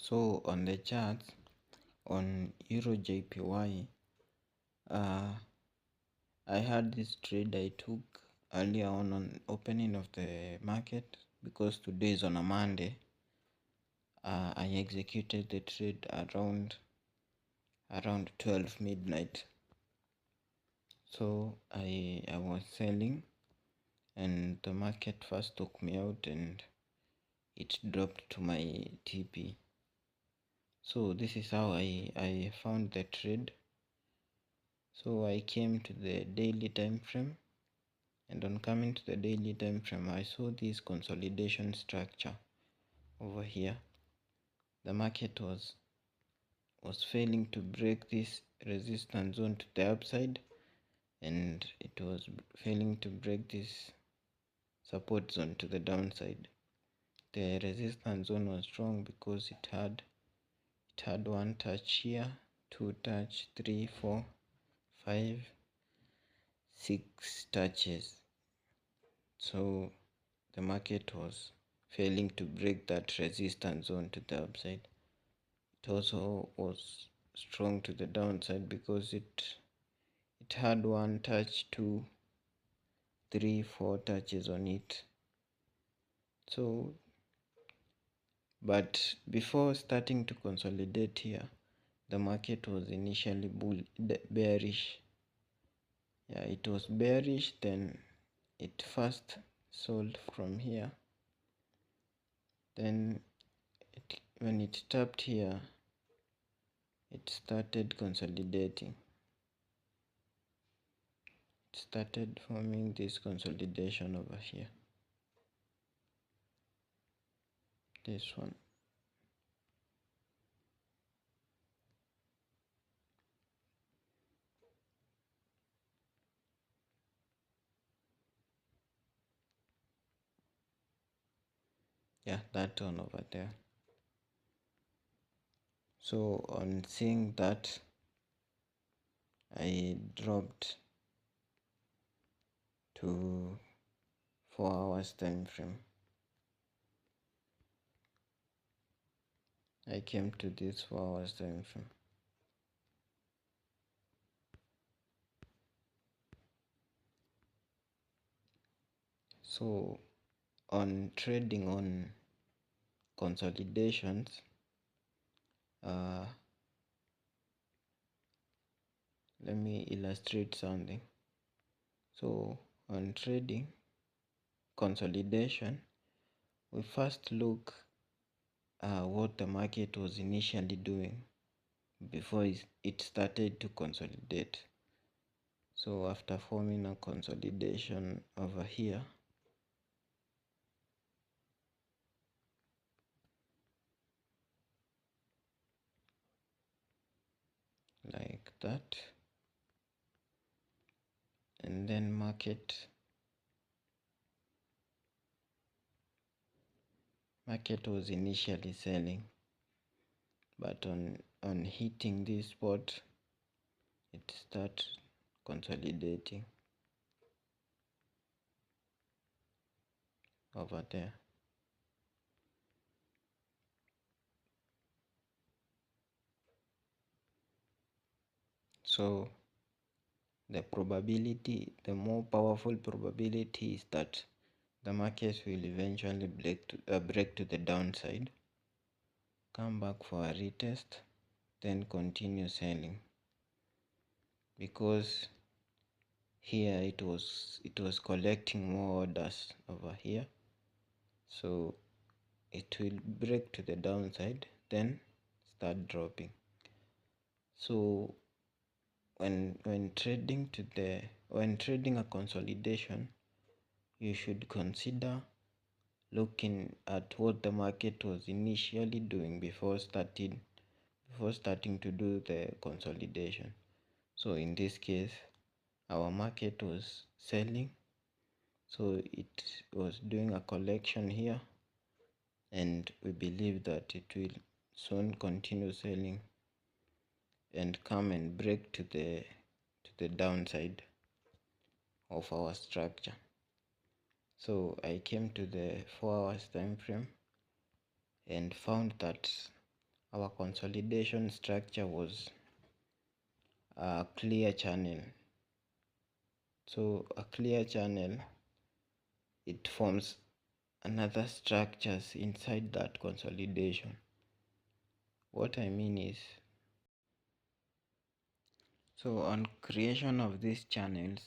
So on the charts on Euro JPY, I had this trade I took earlier on opening of the market, because today is on a Monday. I executed the trade around 12 midnight. So I was selling, and the market first took me out and it dropped to my TP. So this is how I found the trade. So I came to the daily time frame, and on coming to the daily time frame, I saw this consolidation structure over here. The market was failing to break this resistance zone to the upside, and it was failing to break this support zone to the downside. The resistance zone was strong because it had one touch here, two touch, 3, 4, 5, 6 touches. So the market was failing to break that resistance zone to the upside. It also was strong to the downside because it had one touch, 2, 3, 4 touches on it. So but before starting to consolidate here, the market was initially bearish. Yeah, it was bearish, then it first sold from here, then when it tapped here, it started consolidating. It started forming this consolidation over here, this one. Yeah, that one over there. So on seeing that, I dropped to 4 hours time frame. I came to this 4 hours time frame. So on trading on consolidations, let me illustrate something. So on trading consolidation, we first look what the market was initially doing before it started to consolidate. So after forming a consolidation over here, like that, and then market was initially selling, but on hitting this spot, it started consolidating over there. So the more powerful probability is that the market will eventually break to the downside, come back for a retest, then continue selling, because here it was collecting more orders over here. So it will break to the downside, then start dropping. So when trading a consolidation, you should consider looking at what the market was initially doing before starting to do the consolidation. So in this case, our market was selling, so it was doing a collection here, and we believe that it will soon continue selling and come and break to the downside of our structure. So I came to the 4 hours time frame and found that our consolidation structure was a clear channel. So a clear channel, it forms another structures inside that consolidation. What I mean is, so on creation of these channels,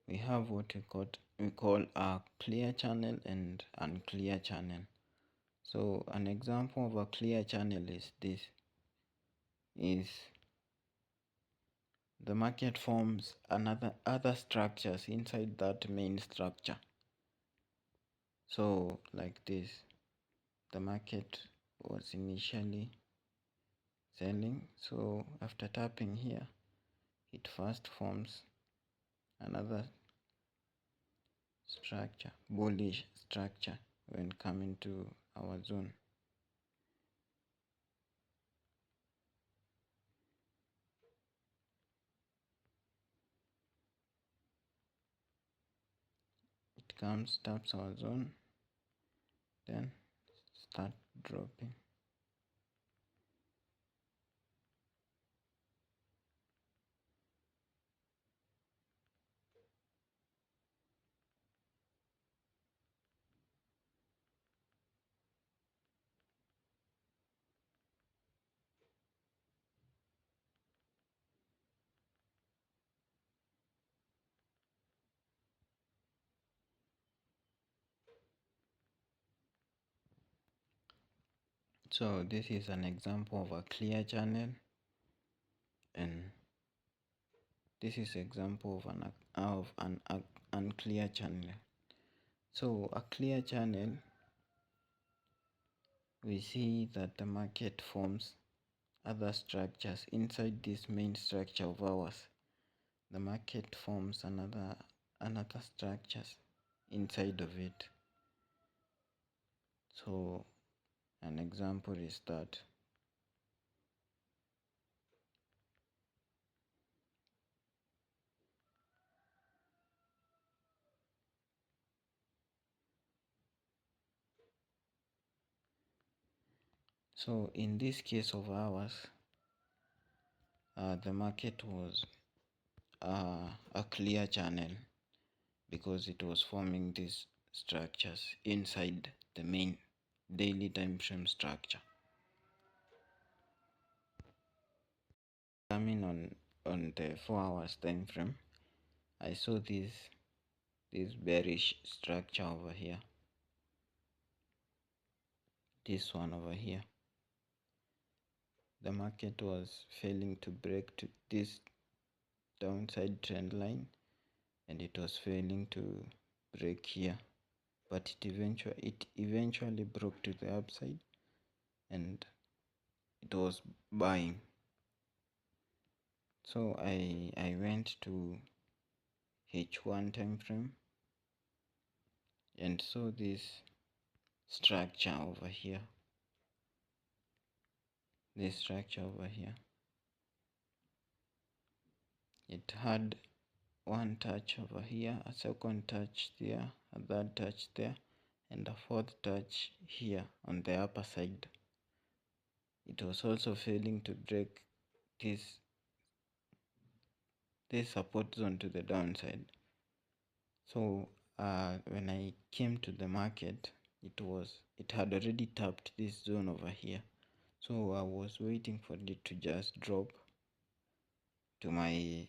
we have what we call a clear channel and unclear channel. So an example of a clear channel is this: is the market forms other structures inside that main structure. So like this, the market was initially selling. So after tapping here, it first forms another structure, bullish structure, when coming to our zone. It comes, taps our zone, then start dropping. So this is an example of a clear channel, and this is example of an unclear channel. So a clear channel, we see that the market forms other structures inside this main structure of ours. The market forms another structures inside of it. So an example is that so in this case of ours, the market was a clear channel because it was forming these structures inside the main daily time frame structure. Coming on the 4 hours time frame, I saw this bearish structure over here, this one over here. The market was failing to break to this downside trend line, and it was failing to break here, but it eventually broke to the upside, and it was buying. So I went to H1 time frame and saw this structure over here, it had one touch over here, a second touch there, a third touch there, and a fourth touch here on the upper side. It was also failing to break this support zone to the downside. So when I came to the market, it had already tapped this zone over here. So I was waiting for it to just drop to my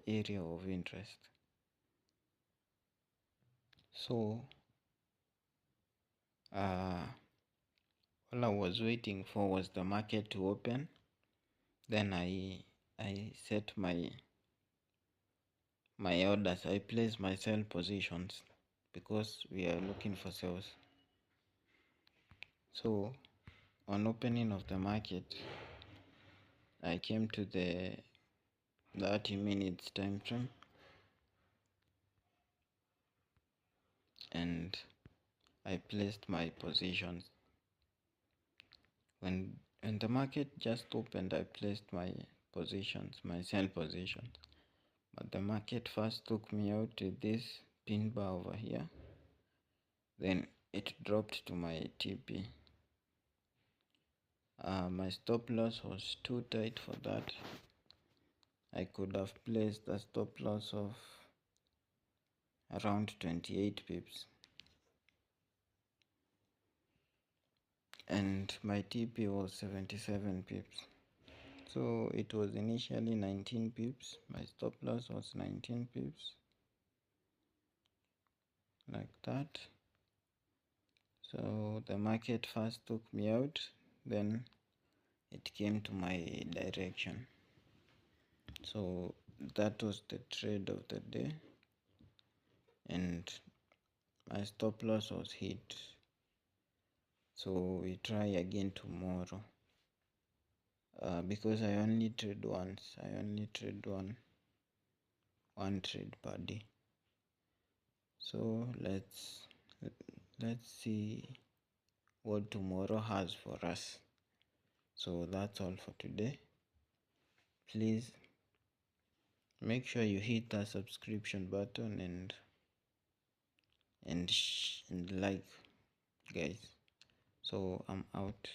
area of interest. So all I was waiting for was the market to open. Then I set my orders. I placed my sell positions because we are looking for sales. So on opening of the market, I came to the 30 minutes time frame, and I placed my positions. When the market just opened, I placed my positions, my sell positions. But the market first took me out to this pin bar over here. Then it dropped to my TP. My stop loss was too tight for that. I could have placed a stop loss of around 28 pips, and my TP was 77 pips. So it was initially 19 pips. My stop loss was 19 pips, like that. So the market first took me out, then it came to my direction. So that was the trade of the day, and my stop loss was hit. So we try again tomorrow. Because I only trade once. I only trade one trade per day. So let's see what tomorrow has for us. So that's all for today. Please make sure you hit that subscription button and like, guys. So I'm out.